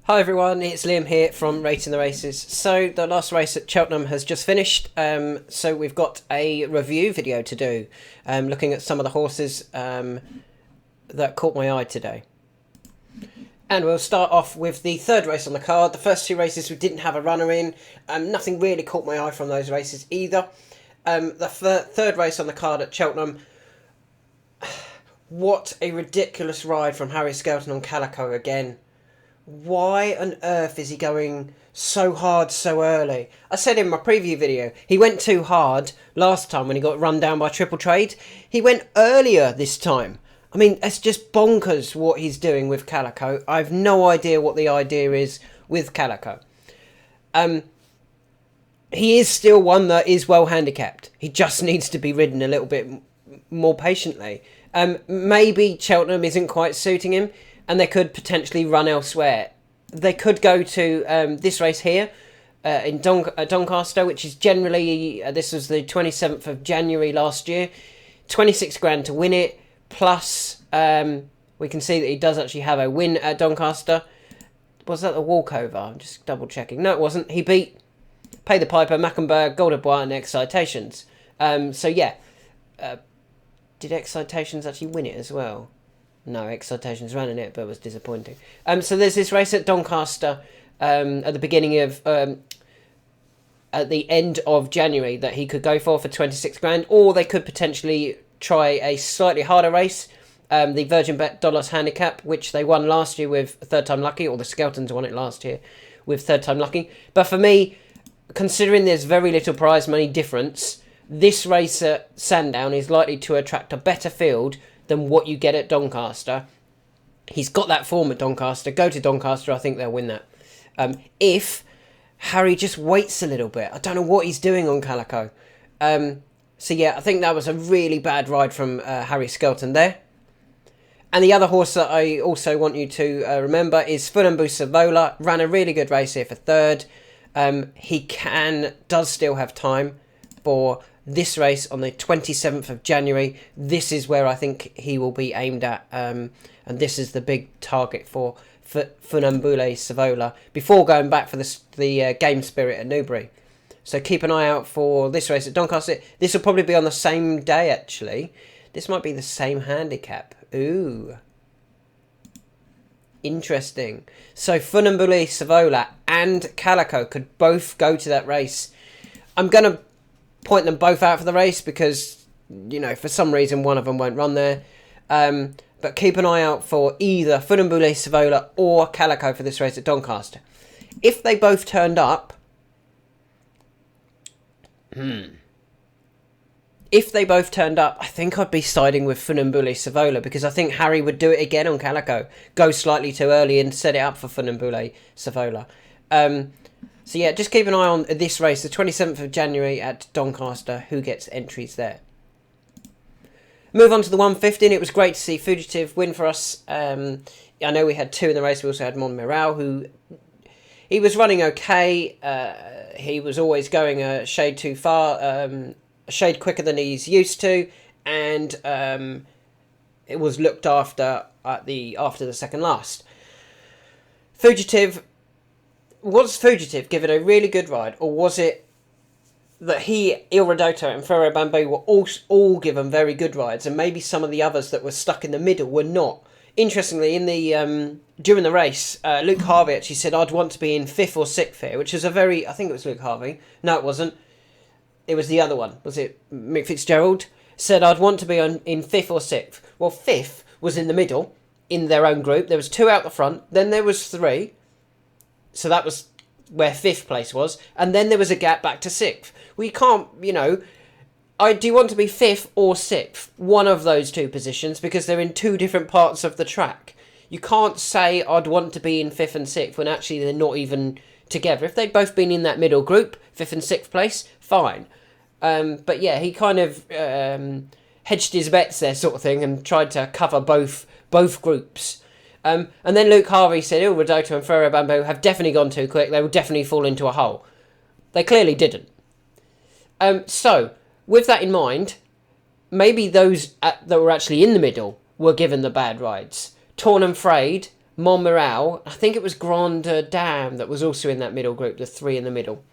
Hi everyone, it's Liam here from Rating the Races. So the last race at Cheltenham has just finished, so we've got a review video to do, looking at some of the horses that caught my eye today. And we'll start off with the third race on the card. The first two races we didn't have a runner in, nothing really caught my eye from those races either. The third race on the card at Cheltenham, what a ridiculous ride from Harry Skelton on Calico again. Why on earth is he going so hard so early? I said in my preview video, he went too hard last time when he got run down by Triple Trade. He went earlier this time. I mean, it's just bonkers what he's doing with Calico. I have no idea what the idea is with Calico. He is still one that is well handicapped. He just needs to be ridden a little bit more patiently. Maybe Cheltenham isn't quite suiting him, and they could potentially run elsewhere. They could go to this race here in Doncaster, which is generally, this was the 27th of January last year. 26 grand to win it, plus we can see that he does actually have a win at Doncaster. Was that the walkover? I'm just double checking. No, it wasn't. He beat Pay the Piper, Mackenberg, Goldenbois and Excitations. So yeah, did Excitations actually win it as well? No, Excitations ran in it, but was disappointing. So there's this race at Doncaster at the beginning of, at the end of January that he could go for 26 grand, or they could potentially try a slightly harder race, the Virgin Bet Dollars Handicap, which they won last year with Third Time Lucky, or the Skeltons won it last year with Third Time Lucky. But for me, considering there's very little prize money difference, this race at Sandown is likely to attract a better field than what you get at Doncaster. He's got that form at Doncaster. Go to Doncaster, I think they'll win that. If Harry just waits a little bit. I don't know what he's doing on Calico. So yeah, I think that was a really bad ride from Harry Skelton there. And the other horse that I also want you to remember is Funambu Savola. Ran a really good race here for third. He does still have time for this race on the 27th of January. This is where I think he will be aimed at, and this is the big target for Funambule Savola before going back for the Game Spirit at Newbury. So keep an eye out for this race at Doncaster. This will probably be on the same day, actually. This might be the same handicap. Ooh. Interesting. So Funambule Savola and Calico could both go to that race. I'm going to point them both out for the race because, you know, for some reason one of them won't run there. But keep an eye out for either Funambule Savola or Calico for this race at Doncaster. If they both turned up, I think I'd be siding with Funambule Savola because I think Harry would do it again on Calico. Go slightly too early and set it up for Funambule Savola. So yeah, just keep an eye on this race, the 27th of January at Doncaster, who gets entries there. Move on to the 115. It was great to see Fugitive win for us. I know we had two in the race. We also had Montmiral, who he was running okay. He was always going a shade too far, a shade quicker than he's used to, and it was looked after at after the second last. Was Fugitive given a really good ride, or was it that Il Rodotto and Ferro Bamboo were all given very good rides, and maybe some of the others that were stuck in the middle were not? Interestingly, in the during the race, Luke Harvey actually said, "I'd want to be in 5th or 6th here," which is I think it was Luke Harvey. No, it wasn't. It was the other one. Was it Mick Fitzgerald? Said, "I'd want to be in 5th or 6th." Well, 5th was in the middle, in their own group. There was 2 out the front. Then there was 3. So that was where 5th place was. And then there was a gap back to 6th. We can't, you know, do you want to be 5th or 6th? One of those two positions, because they're in 2 different parts of the track. You can't say, I'd want to be in 5th and 6th, when actually they're not even together. If they'd both been in that middle group, 5th and 6th place, fine. But yeah, he kind of hedged his bets there, sort of thing, and tried to cover both groups. And then Luke Harvey said, Il Rodotto and Ferro Bamboo have definitely gone too quick. They will definitely fall into a hole. They clearly didn't. So, with that in mind, maybe those that were actually in the middle were given the bad rides. Torn and Frayed Montmoral, I think it was Grande Dame that was also in that middle group, the three in the middle.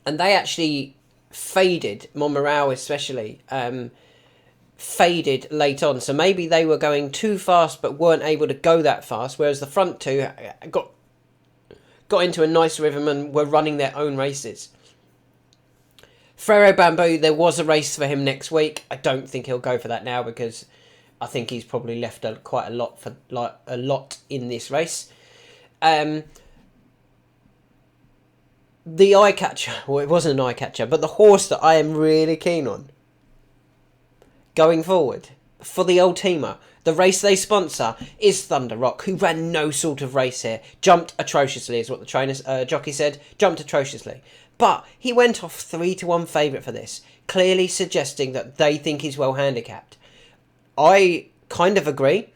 And they actually faded, Montmoral especially, faded late on. So maybe they were going too fast but weren't able to go that fast, whereas the front two got into a nice rhythm and were running their own races. Frero Bamboo, there was a race for him next week. I don't think he'll go for that now because I think he's probably left quite a lot in this race. The eye catcher, well, it wasn't an eye catcher, but the horse that I am really keen on going forward for the old teamer, the race they sponsor, is Thunder Rock, who ran no sort of race here. Jumped atrociously, is what the jockey said. Jumped atrociously. But he went off 3-1 favourite for this, clearly suggesting that they think he's well handicapped. I kind of agree,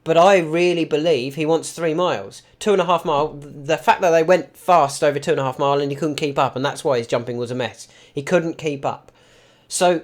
but I really believe he wants 3 miles. 2.5 mile, the fact that they went fast over 2.5 mile and he couldn't keep up, and that's why his jumping was a mess. He couldn't keep up. So,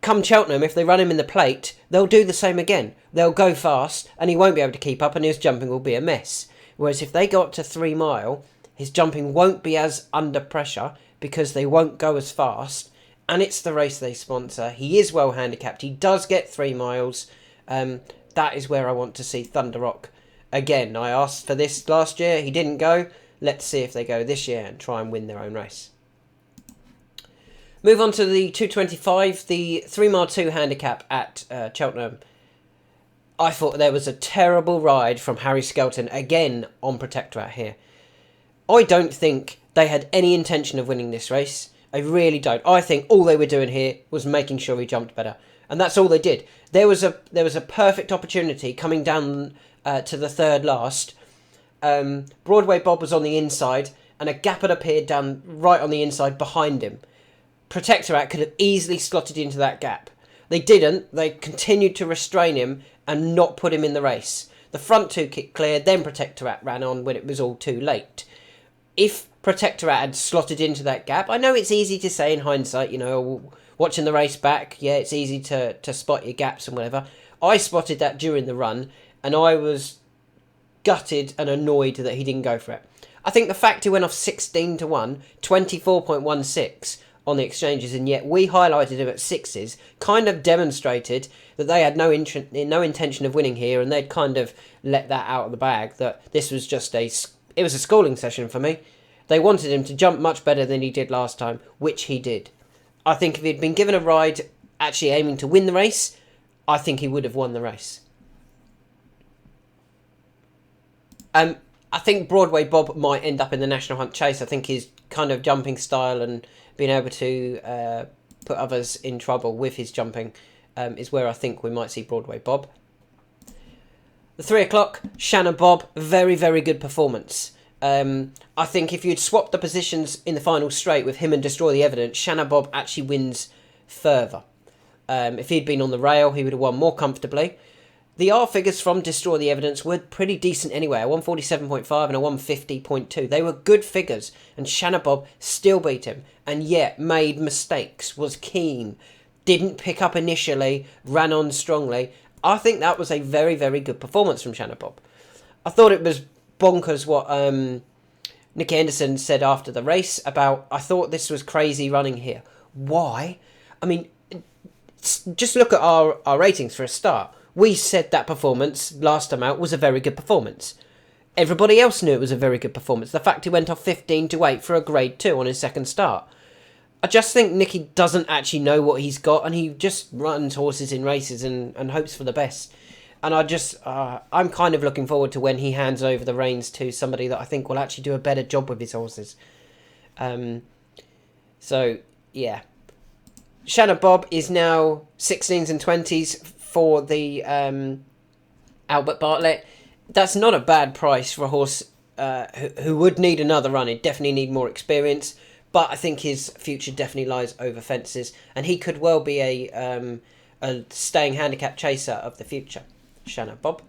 come Cheltenham, if they run him in the plate, they'll do the same again. They'll go fast, and he won't be able to keep up, and his jumping will be a mess. Whereas if they go up to 3 mile, his jumping won't be as under pressure because they won't go as fast, and it's the race they sponsor. He is well handicapped. He does get 3 miles. That is where I want to see Thunder Rock again. I asked for this last year. He didn't go. Let's see if they go this year and try and win their own race. Move on to the 225, the 3 mile 2 handicap at Cheltenham. I thought there was a terrible ride from Harry Skelton again on Protectorat here. I don't think they had any intention of winning this race. I really don't. I think all they were doing here was making sure he jumped better. And that's all they did. There was a perfect opportunity coming down to the third last. Broadway Bob was on the inside and a gap had appeared down right on the inside behind him. Protectorat could have easily slotted into that gap. They didn't. They continued to restrain him and not put him in the race. The front two kicked clear, then Protectorat ran on when it was all too late. If Protectorat had slotted into that gap, I know it's easy to say in hindsight, you know, watching the race back, yeah, it's easy to spot your gaps and whatever. I spotted that during the run, and I was gutted and annoyed that he didn't go for it. I think the fact he went off 16-1, 24.16 on the exchanges, and yet we highlighted him at 6s, kind of demonstrated that they had no intention of winning here, and they'd kind of let that out of the bag, that this was just it was a schooling session for me. They wanted him to jump much better than he did last time, which he did. I think if he'd been given a ride actually aiming to win the race, I think he would have won the race. I think Broadway Bob might end up in the National Hunt Chase. I think his kind of jumping style and being able to put others in trouble with his jumping is where I think we might see Broadway Bob. The 3 o'clock, Shanna Bob, very, very good performance. I think if you'd swapped the positions in the final straight with him and Destroy the Evidence, Shanna Bob actually wins further. If he'd been on the rail, he would have won more comfortably. The R figures from Destroy the Evidence were pretty decent anyway, a 147.5 and a 150.2. They were good figures, and Shanna Bob still beat him, and yet made mistakes, was keen, didn't pick up initially, ran on strongly. I think that was a very, very good performance from Shanna Bob. I thought it was bonkers what Nicky Henderson said after the race about, I thought this was crazy running here. Why? I mean, just look at our ratings for a start. We said that performance last time out was a very good performance. Everybody else knew it was a very good performance. The fact he went off 15-8 for a grade 2 on his second start. I just think Nicky doesn't actually know what he's got, and he just runs horses in races and hopes for the best. And I'm kind of looking forward to when he hands over the reins to somebody that I think will actually do a better job with his horses. So, yeah. Shanna Bob is now 16s and 20s for the Albert Bartlett. That's not a bad price for a horse who would need another run. He'd definitely need more experience. But I think his future definitely lies over fences. And he could well be a staying handicap chaser of the future. Shanna Bob.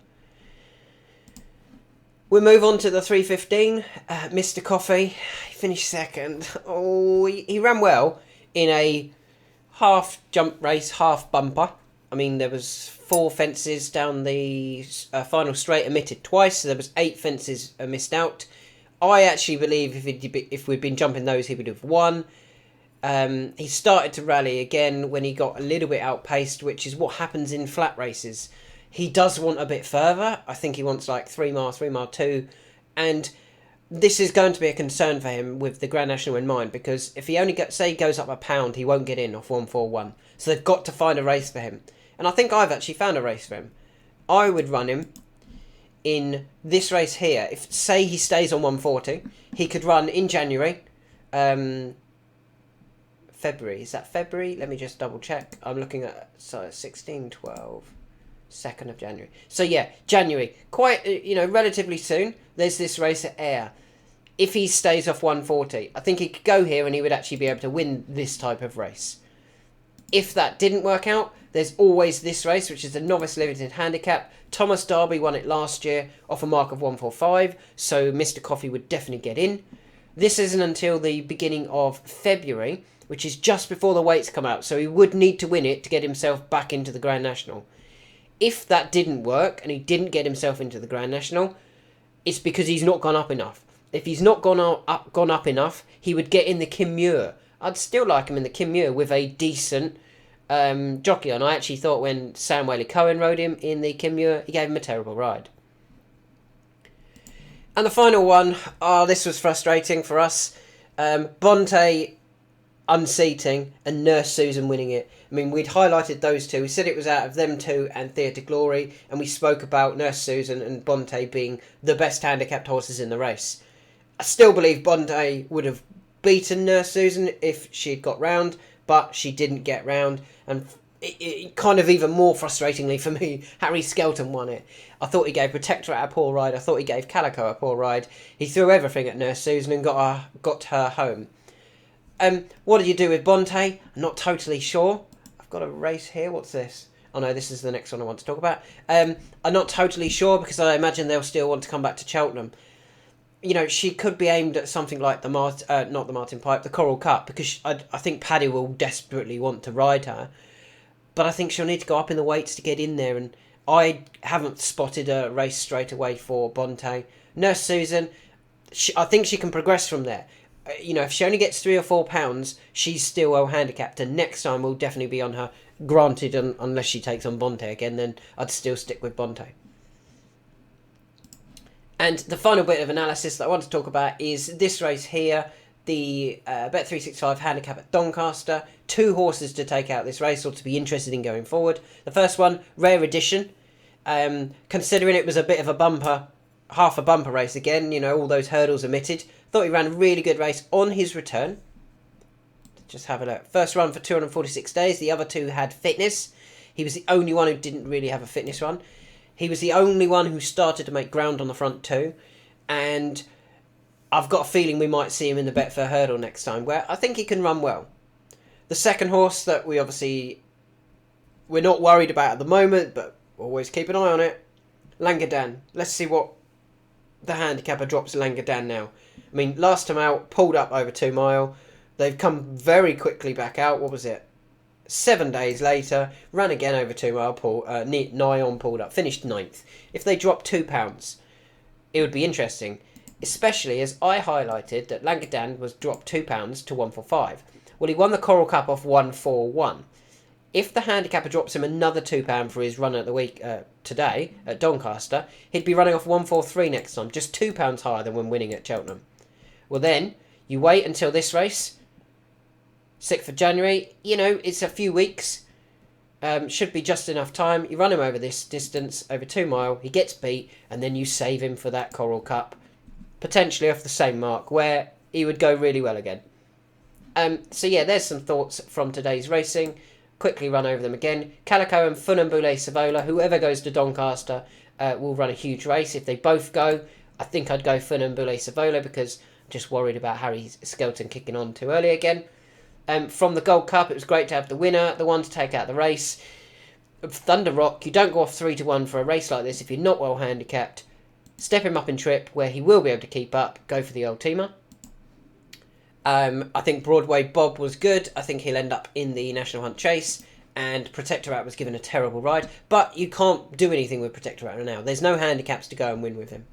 We'll move on to the 3:15. Mr. Coffee, he finished second. Oh, he ran well in a half jump race, half bumper. I mean, there was 4 fences down the final straight omitted twice, so there was 8 fences missed out. I actually believe if we'd been jumping those, he would have won. He started to rally again when he got a little bit outpaced, which is what happens in flat races. He does want a bit further. I think he wants like 3 mile, 3 mile 2. And this is going to be a concern for him with the Grand National in mind, because if he only goes up a pound, he won't get in off 141. So they've got to find a race for him. And I think I've actually found a race for him. I would run him in this race here. If, say, he stays on 140, he could run in January. February. Is that February? Let me just double check. I'm looking at 16, 12, 2nd of January. So yeah, January. Quite, relatively soon. There's this race at Ayr. If he stays off 140, I think he could go here and he would actually be able to win this type of race. If that didn't work out, there's always this race, which is the Novice Limited Handicap. Thomas Darby won it last year off a mark of 145, so Mr. Coffee would definitely get in. This isn't until the beginning of February, which is just before the weights come out, so he would need to win it to get himself back into the Grand National. If that didn't work and he didn't get himself into the Grand National, it's because he's not gone up enough. If he's not gone up enough, he would get in the Kim Muir. I'd still like him in the Kim Muir with a decent jockey on. I actually thought when Sam Whaley-Cohen rode him in the Kim Muir, he gave him a terrible ride. And the final one, this was frustrating for us. Bonte unseating and Nurse Susan winning it. I mean, we'd highlighted those two. We said it was out of them two and Theatre Glory, and we spoke about Nurse Susan and Bonte being the best handicapped horses in the race. I still believe Bonte would have beaten Nurse Susan if she'd got round, but she didn't get round, and it kind of even more frustratingly for me, Harry Skelton won it. I thought he gave Protectorate a poor ride. I thought he gave Calico a poor ride. He threw everything at Nurse Susan and got her home. What do you do with Bonte? I'm not totally sure. I've got a race here. What's this? Oh no, this is the next one I want to talk about. I'm not totally sure because I imagine they'll still want to come back to Cheltenham. She could be aimed at something like the not the Martin Pipe, the Coral Cup, because I think Paddy will desperately want to ride her. But I think she'll need to go up in the weights to get in there, and I haven't spotted a race straight away for Bonte. Nurse Susan, I think she can progress from there. If she only gets 3 or 4 pounds, she's still well handicapped, and next time we'll definitely be on her. Granted, unless she takes on Bonte again, then I'd still stick with Bonte. And the final bit of analysis that I want to talk about is this race here, the Bet365 handicap at Doncaster. 2 horses to take out this race or to be interested in going forward. The first one, Rare Edition. Considering it was a bit of a bumper, half a bumper race again, all those hurdles omitted. Thought he ran a really good race on his return. Just have a look. First run for 246 days. The other 2 had fitness. He was the only one who didn't really have a fitness run. He was the only one who started to make ground on the front 2. And I've got a feeling we might see him in the Betfair Hurdle next time, where I think he can run well. The second horse that we're not worried about at the moment, but always keep an eye on it, Langadan. Let's see what the handicapper drops Langadan now. I mean, last time out, pulled up over 2 mile. They've come very quickly back out. What was it? 7 days later, ran again over 2 mile, nigh on pulled up, finished 9th. If they drop £2, it would be interesting, especially as I highlighted that Langadan was dropped £2 to 145. Well, he won the Coral Cup off 141. If the handicapper drops him another £2 for his run at the week today at Doncaster, he'd be running off 143 next time, just £2 higher than when winning at Cheltenham. Well then, you wait until this race, 6th of January, it's a few weeks, should be just enough time. You run him over this distance, over 2 mile, he gets beat, and then you save him for that Coral Cup, potentially off the same mark, where he would go really well again. So yeah, there's some thoughts from today's racing. Quickly run over them again. Calico and Funambule Savola, whoever goes to Doncaster will run a huge race. If they both go, I think I'd go Funambule Savola because I'm just worried about Harry Skelton kicking on too early again. From the Gold Cup, it was great to have the winner, the one to take out the race. Thunder Rock, you don't go off 3-1 for a race like this if you're not well handicapped. Step him up in trip where he will be able to keep up. Go for the old teamer. I think Broadway Bob was good. I think he'll end up in the National Hunt Chase. and Protectorate was given a terrible ride. But you can't do anything with Protectorate now. There's no handicaps to go and win with him.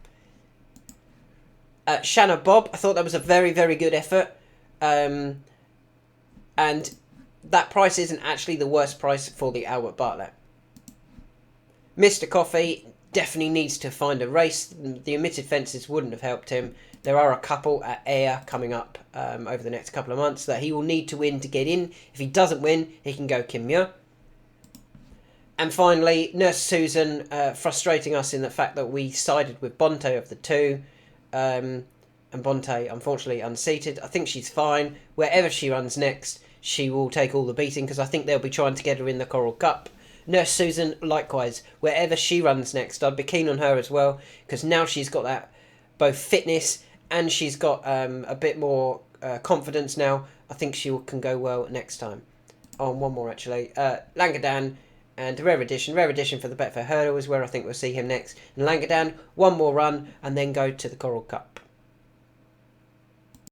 Shanna Bob, I thought that was a very, very good effort. And that price isn't actually the worst price for the Albert Bartlett. Mr. Coffee definitely needs to find a race. The omitted fences wouldn't have helped him. There are a couple at Ayr coming up over the next couple of months that he will need to win to get in. If he doesn't win, he can go Kim Muir. And finally, Nurse Susan frustrating us in the fact that we sided with Bonte of the two. And Bonte, unfortunately, unseated. I think she's fine. Wherever she runs next, she will take all the beating because I think they'll be trying to get her in the Coral Cup. Nurse Susan, likewise, wherever she runs next, I'd be keen on her as well because now she's got that both fitness and she's got a bit more confidence now. I think she can go well next time. Oh, and one more actually. Langadan and the Rare Edition. Rare Edition for the Betfair Hurdle is where I think we'll see him next. And Langadan, one more run and then go to the Coral Cup.